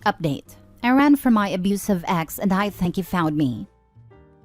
Update. I ran from my abusive ex and I think he found me.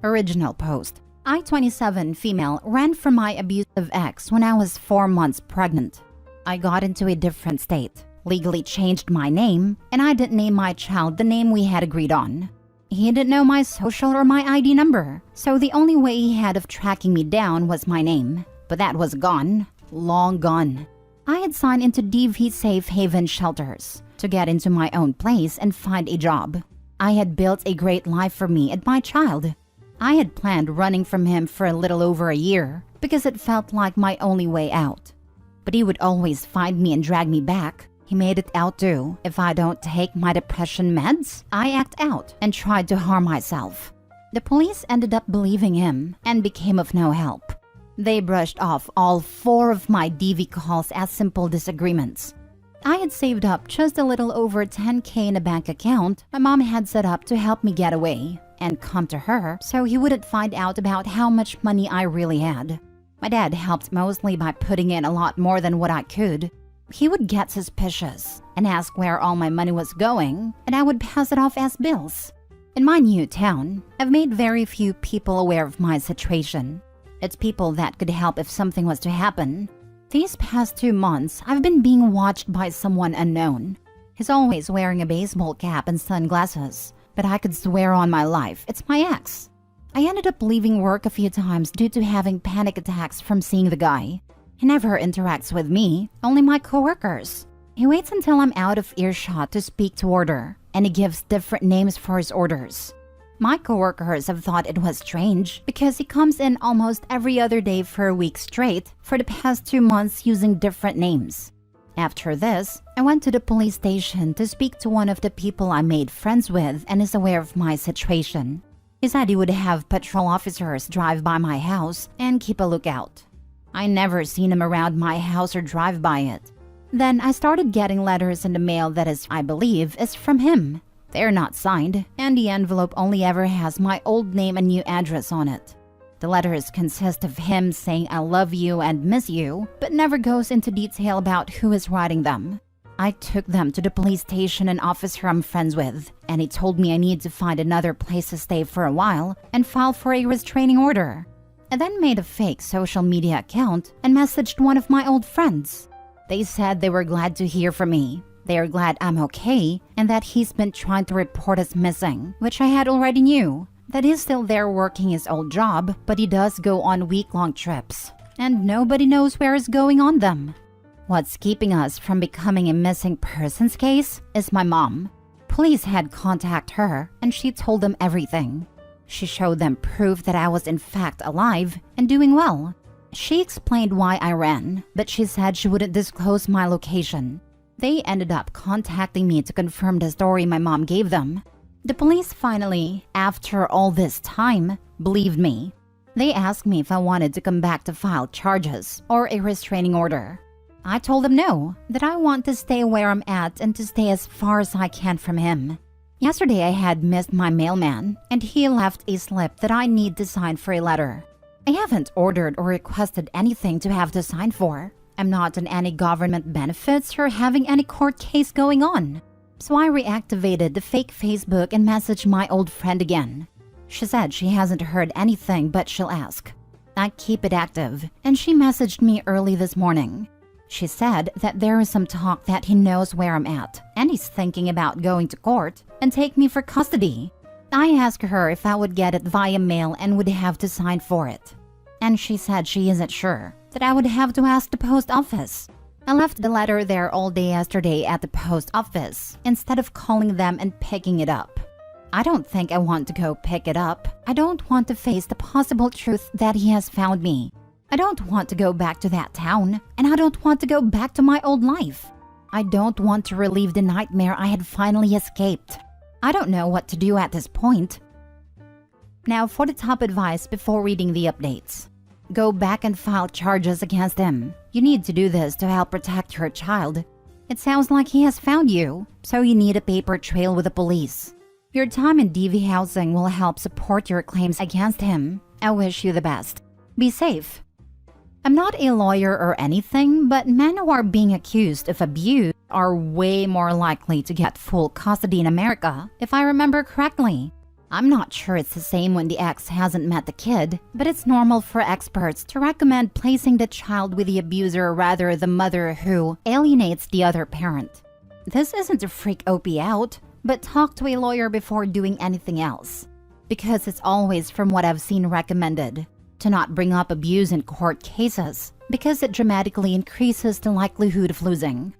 Original post. I, 27, female, ran from my abusive ex when I was 4 months pregnant. I got into a different state, legally changed my name, and I didn't name my child the name we had agreed on. He didn't know my social or my ID number, so the only way he had of tracking me down was my name. But that was gone, long gone. I had signed into DV safe haven shelters to get into my own place and find a job. I had built a great life for me and my child. I had planned running from him for a little over a year because it felt like my only way out. But he would always find me and drag me back. He made it out too. If I don't take my depression meds, I act out and tried to harm myself. The police ended up believing him and became of no help. They brushed off all 4 of my DV calls as simple disagreements. I had saved up just a little over $10K in a bank account my mom had set up to help me get away and come to her so he wouldn't find out about how much money I really had. My dad helped mostly by putting in a lot more than what I could. He would get suspicious and ask where all my money was going, and I would pass it off as bills. In my new town, I've made very few people aware of my situation. It's people that could help if something was to happen. These past 2 months, I've been being watched by someone unknown. He's always wearing a baseball cap and sunglasses, but I could swear on my life it's my ex. I ended up leaving work a few times due to having panic attacks from seeing the guy. He never interacts with me, only my coworkers. He waits until I'm out of earshot to speak to order, and he gives different names for his orders. My coworkers have thought it was strange because he comes in almost every other day for a week straight for the past 2 months using different names. After this, I went to the police station to speak to one of the people I made friends with and is aware of my situation. He said he would have patrol officers drive by my house and keep a lookout. I never seen him around my house or drive by it. Then I started getting letters in the mail that is, I believe, is from him. They're not signed, and the envelope only ever has my old name and new address on it. The letters consist of him saying I love you and miss you, but never goes into detail about who is writing them. I took them to the police station and officer I'm friends with, and he told me I need to find another place to stay for a while and file for a restraining order. I then made a fake social media account and messaged one of my old friends. They said they were glad to hear from me. They are glad I'm okay and that he's been trying to report us missing, which I had already knew. That he's still there working his old job, but he does go on week-long trips, and nobody knows where he's going on them. What's keeping us from becoming a missing persons case is my mom. Police had contacted her, and she told them everything. She showed them proof that I was in fact alive and doing well. She explained why I ran, but she said she wouldn't disclose my location. They ended up contacting me to confirm the story my mom gave them. The police finally, after all this time, believed me. They asked me if I wanted to come back to file charges or a restraining order. I told them no, that I want to stay where I'm at and to stay as far as I can from him. Yesterday I had missed my mailman, and he left a slip that I need to sign for a letter. I haven't ordered or requested anything to have to sign for. I'm not on any government benefits or having any court case going on. So I reactivated the fake Facebook and messaged my old friend again. She said she hasn't heard anything but she'll ask. I keep it active, and she messaged me early this morning. She said that there is some talk that he knows where I'm at, and he's thinking about going to court and take me for custody. I asked her if I would get it via mail and would have to sign for it. And she said she isn't sure, that I would have to ask the post office. I left the letter there all day yesterday at the post office instead of calling them and picking it up. I don't think I want to go pick it up. I don't want to face the possible truth that he has found me. I don't want to go back to that town, and I don't want to go back to my old life. I don't want to relive the nightmare I had finally escaped. I don't know what to do at this point. Now for the top advice before reading the updates. Go back and file charges against him. You need to do this to help protect your child. It sounds like he has found you, so you need a paper trail with the police. Your time in DV housing will help support your claims against him. I wish you the best. Be safe. I'm not a lawyer or anything, but men who are being accused of abuse are way more likely to get full custody in America, if I remember correctly. I'm not sure it's the same when the ex hasn't met the kid, but it's normal for experts to recommend placing the child with the abuser rather than the mother who alienates the other parent. This isn't to freak OP out, but talk to a lawyer before doing anything else. Because it's always, from what I've seen, recommended to not bring up abuse in court cases because it dramatically increases the likelihood of losing.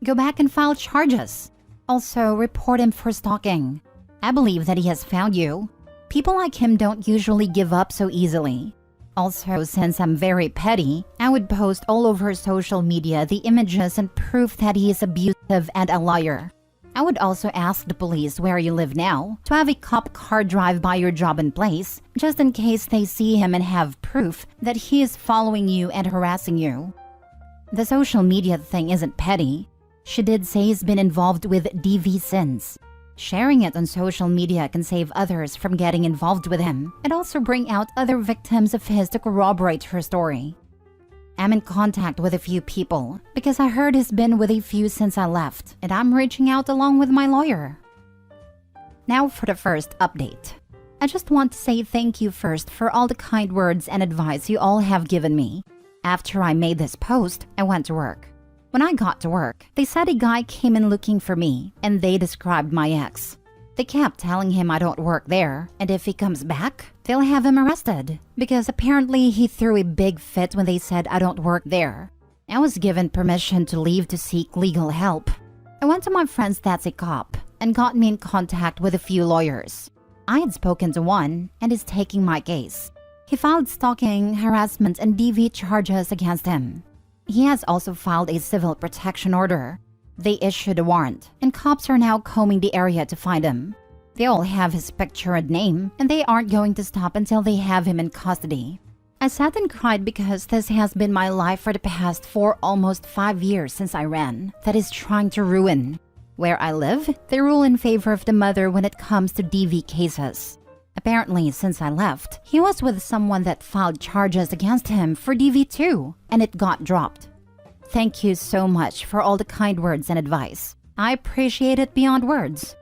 Go back and file charges. Also, report him for stalking. I believe that he has found you. People like him don't usually give up so easily. Also, since I'm very petty, I would post all over social media the images and proof that he is abusive and a liar. I would also ask the police where you live now to have a cop car drive by your job and place, just in case they see him and have proof that he is following you and harassing you. The social media thing isn't petty. She did say he's been involved with DV since. Sharing it on social media can save others from getting involved with him and also bring out other victims of his to corroborate her story. I'm in contact with a few people because I heard he's been with a few since I left, and I'm reaching out along with my lawyer. Now for the first update. I just want to say thank you first for all the kind words and advice you all have given me. After I made this post, I went to work. When I got to work, they said a guy came in looking for me, and they described my ex. They kept telling him I don't work there, and if he comes back, they'll have him arrested, because apparently he threw a big fit when they said I don't work there. I was given permission to leave to seek legal help. I went to my friend's that's a cop, and got me in contact with a few lawyers. I had spoken to one, and is taking my case. He filed stalking, harassment, and DV charges against him. He has also filed a civil protection order. They issued a warrant, and cops are now combing the area to find him. They all have his picture and name, and they aren't going to stop until they have him in custody. I sat and cried because this has been my life for the past almost 5 years since I ran, that is trying to ruin. Where I live, they rule in favor of the mother when it comes to DV cases. Apparently, since I left, he was with someone that filed charges against him for DV too, and it got dropped. Thank you so much for all the kind words and advice. I appreciate it beyond words.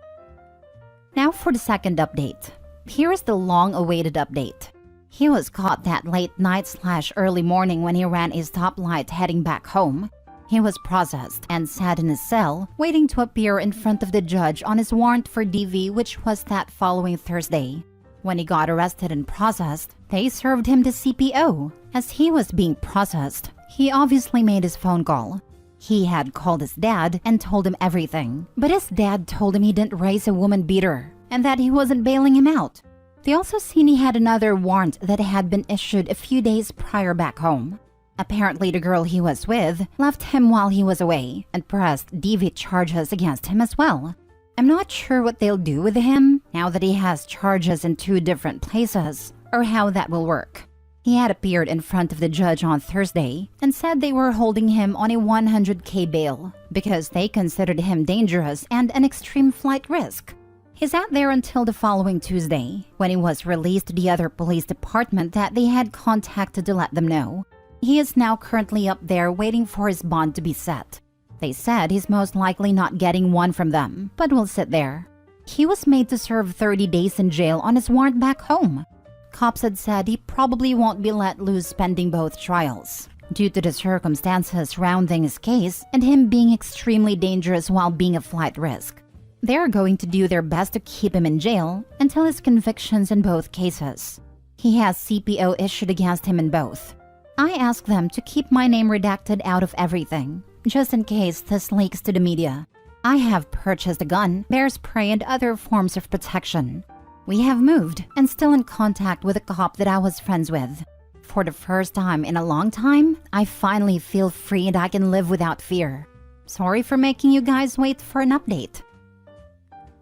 Now for the second update. Here is the long-awaited update. He was caught that late night/early morning when he ran a stoplight heading back home. He was processed and sat in his cell, waiting to appear in front of the judge on his warrant for DV, which was that following Thursday. When he got arrested and processed, they served him the CPO. As he was being processed, he obviously made his phone call. He had called his dad and told him everything, but his dad told him he didn't raise a woman beater and that he wasn't bailing him out. They also seen he had another warrant that had been issued a few days prior back home. Apparently the girl he was with left him while he was away and pressed DV charges against him as well. I'm not sure what they'll do with him now that he has charges in 2 different places, or how that will work. He had appeared in front of the judge on Thursday and said they were holding him on a $100K bail because they considered him dangerous and an extreme flight risk. He sat there until the following Tuesday, when he was released to the other police department that they had contacted to let them know. He is now currently up there waiting for his bond to be set. They said he's most likely not getting one from them, but will sit there. He was made to serve 30 days in jail on his warrant back home. Cops had said he probably won't be let loose pending both trials, due to the circumstances surrounding his case and him being extremely dangerous while being a flight risk. They are going to do their best to keep him in jail until his convictions in both cases. He has CPO issued against him in both. I asked them to keep my name redacted out of everything, just in case this leaks to the media. I have purchased a gun, bear spray, and other forms of protection. We have moved and still in contact with a cop that I was friends with. For the first time in a long time, I finally feel free and I can live without fear. Sorry for making you guys wait for an update.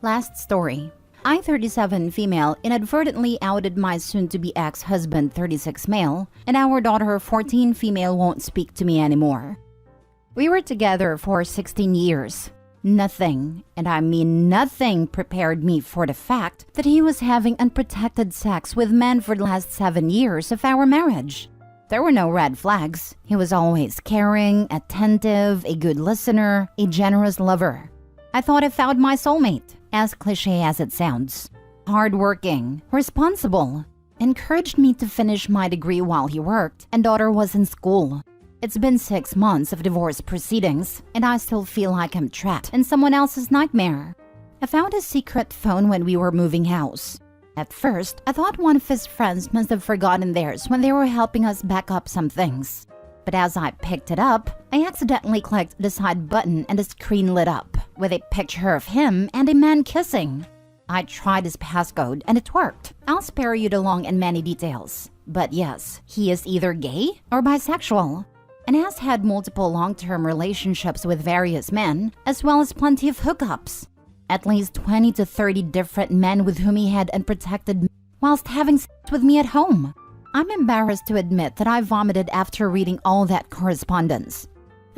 Last story. I, 37 female, inadvertently outed my soon-to-be ex-husband, 36 male, and our daughter, 14 female, won't speak to me anymore. We were together for 16 years. Nothing, and I mean nothing, prepared me for the fact that he was having unprotected sex with men for the last 7 years of our marriage. There were no red flags. He was always caring, attentive, a good listener, a generous lover. I thought I found my soulmate, as cliche as it sounds. Hardworking, responsible, encouraged me to finish my degree while he worked and daughter was in school. It's been 6 months of divorce proceedings, and I still feel like I'm trapped in someone else's nightmare. I found his secret phone when we were moving house. At first, I thought one of his friends must have forgotten theirs when they were helping us back up some things. But as I picked it up, I accidentally clicked the side button and the screen lit up with a picture of him and a man kissing. I tried his passcode and it worked. I'll spare you the long and many details. But yes, he is either gay or bisexual and has had multiple long-term relationships with various men, as well as plenty of hookups. At least 20 to 30 different men with whom he had unprotected whilst having sex with me at home. I'm embarrassed to admit that I vomited after reading all that correspondence.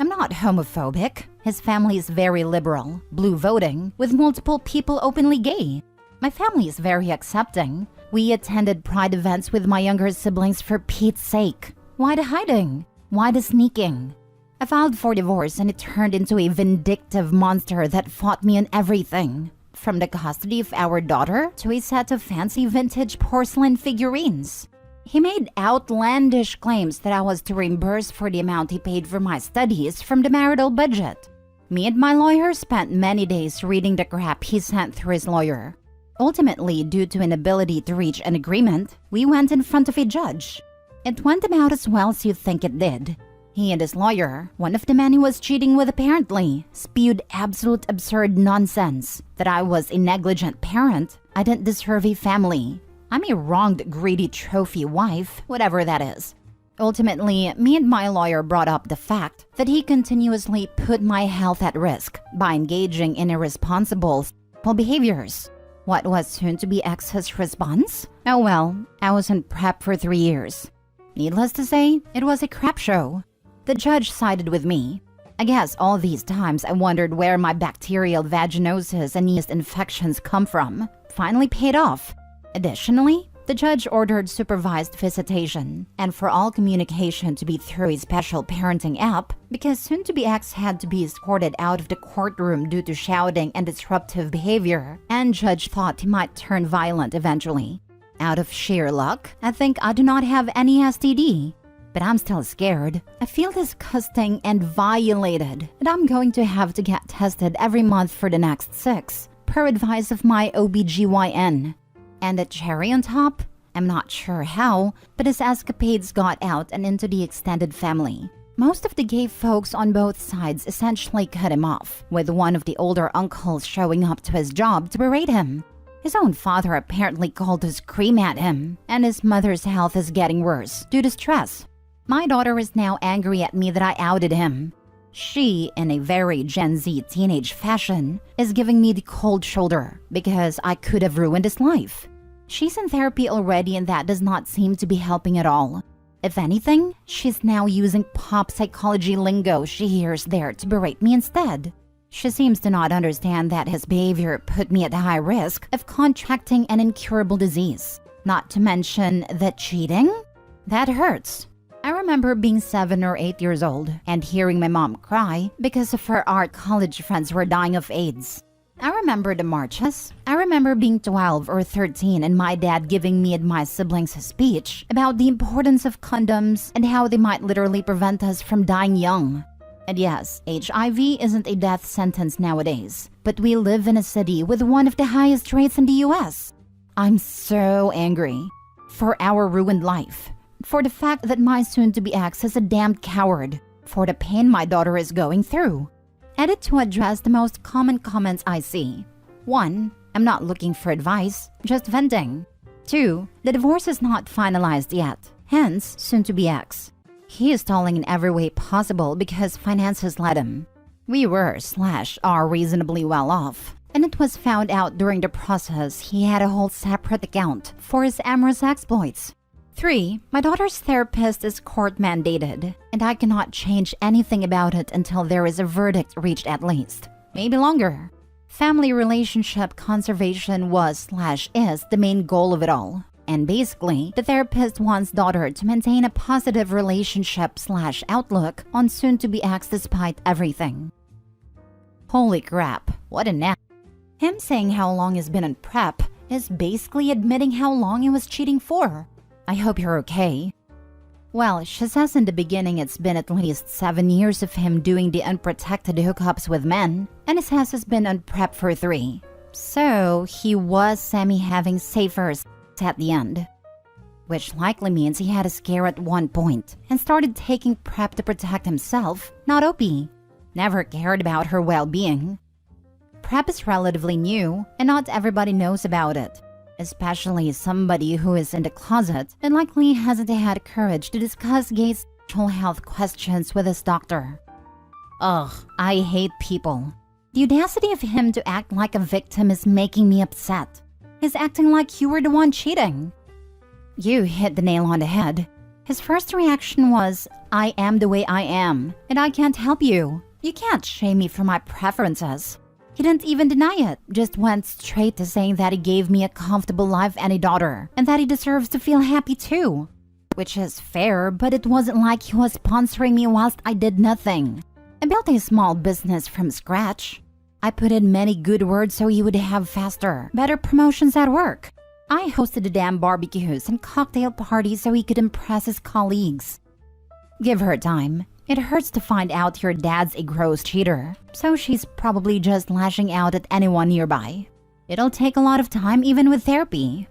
I'm not homophobic. His family is very liberal, blue voting, with multiple people openly gay. My family is very accepting. We attended pride events with my younger siblings for Pete's sake. Why the hiding? Why the sneaking? I filed for divorce and it turned into a vindictive monster that fought me in everything. From the custody of our daughter to a set of fancy vintage porcelain figurines. He made outlandish claims that I was to reimburse for the amount he paid for my studies from the marital budget. Me and my lawyer spent many days reading the crap he sent through his lawyer. Ultimately, due to inability to reach an agreement, we went in front of a judge. It went about as well as you think it did. He and his lawyer, one of the men he was cheating with apparently, spewed absolute absurd nonsense that I was a negligent parent, I didn't deserve a family. I'm a wronged, greedy trophy wife, whatever that is. Ultimately, me and my lawyer brought up the fact that he continuously put my health at risk by engaging in irresponsible sexual behaviors. What was soon to be ex's response? Oh well, I was in prep for 3 years. Needless to say, it was a crap show. The judge sided with me. I guess all these times I wondered where my bacterial vaginosis and yeast infections come from. Finally paid off. Additionally, the judge ordered supervised visitation and for all communication to be through a special parenting app because soon-to-be ex had to be escorted out of the courtroom due to shouting and disruptive behavior, and judge thought he might turn violent eventually. Out of sheer luck, I think I do not have any STD. But I'm still scared. I feel disgusting and violated, and I'm going to have to get tested every month for the next 6, per advice of my OBGYN. And the cherry on top? I'm not sure how, but his escapades got out and into the extended family. Most of the gay folks on both sides essentially cut him off, with one of the older uncles showing up to his job to berate him. His own father apparently called to scream at him, and his mother's health is getting worse due to stress. My daughter is now angry at me that I outed him. She, in a very Gen Z teenage fashion, is giving me the cold shoulder because I could have ruined his life. She's in therapy already and that does not seem to be helping at all. If anything, she's now using pop psychology lingo she hears there to berate me instead. She seems to not understand that his behavior put me at high risk of contracting an incurable disease. Not to mention that cheating? That hurts. I remember being 7 or 8 years old and hearing my mom cry because of her art college friends were dying of AIDS. I remember the marches. I remember being 12 or 13 and my dad giving me and my siblings a speech about the importance of condoms and how they might literally prevent us from dying young. And yes, HIV isn't a death sentence nowadays, but we live in a city with one of the highest rates in the US. I'm so angry for our ruined life. For the fact that my soon-to-be ex is a damned coward. For the pain my daughter is going through. Edit to address the most common comments I see. 1. I'm not looking for advice, just venting. 2. The divorce is not finalized yet, hence soon-to-be ex. He is stalling in every way possible because finances led him. We were/are reasonably well off, and it was found out during the process he had a whole separate account for his amorous exploits. 3. My daughter's therapist is court-mandated, and I cannot change anything about it until there is a verdict reached at least. Maybe longer. Family relationship conservation was/is the main goal of it all. And basically, the therapist wants daughter to maintain a positive relationship/outlook on soon-to-be ex despite everything. Holy crap, what a nap. Him saying how long he's been in prep is basically admitting how long he was cheating for. I hope you're okay. Well, she says in the beginning it's been at least 7 years of him doing the unprotected hookups with men, and he says he's been on prep for 3. So, he was semi-having safer at the end. Which likely means he had a scare at one point and started taking prep to protect himself, not Opie. Never cared about her well-being. Prep is relatively new, and not everybody knows about it. Especially somebody who is in the closet and likely hasn't had courage to discuss gay sexual health questions with his doctor. Ugh, I hate people. The audacity of him to act like a victim is making me upset. He's acting like you were the one cheating. You hit the nail on the head. His first reaction was, I am the way I am, and I can't help you. You can't shame me for my preferences. He didn't even deny it, just went straight to saying that he gave me a comfortable life and a daughter, and that he deserves to feel happy too. Which is fair, but it wasn't like he was sponsoring me whilst I did nothing. I built a small business from scratch. I put in many good words so he would have faster, better promotions at work. I hosted the damn barbecues and cocktail parties so he could impress his colleagues. Give her time. It hurts to find out your dad's a gross cheater, so she's probably just lashing out at anyone nearby. It'll take a lot of time even with therapy.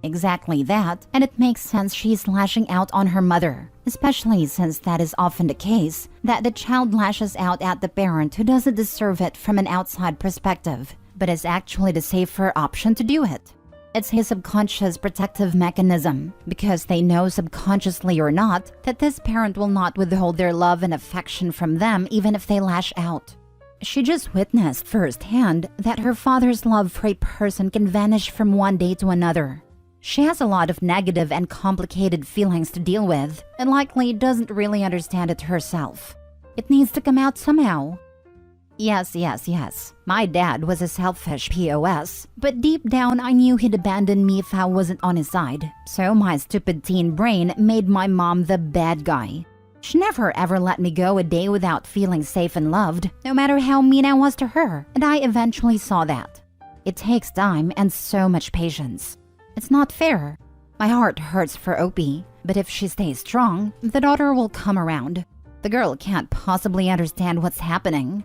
Exactly that, and it makes sense she's lashing out on her mother, especially since that is often the case, that the child lashes out at the parent who doesn't deserve it from an outside perspective, but is actually the safer option to do it. It's his subconscious protective mechanism, because they know subconsciously or not that this parent will not withhold their love and affection from them even if they lash out. She just witnessed firsthand that her father's love for a person can vanish from one day to another. She has a lot of negative and complicated feelings to deal with, and likely doesn't really understand it herself. It needs to come out somehow. Yes. My dad was a selfish POS, but deep down I knew he'd abandon me if I wasn't on his side. So my stupid teen brain made my mom the bad guy. She never ever let me go a day without feeling safe and loved, no matter how mean I was to her, and I eventually saw that. It takes time and so much patience. It's not fair. My heart hurts for Opie, but if she stays strong, the daughter will come around. The girl can't possibly understand what's happening.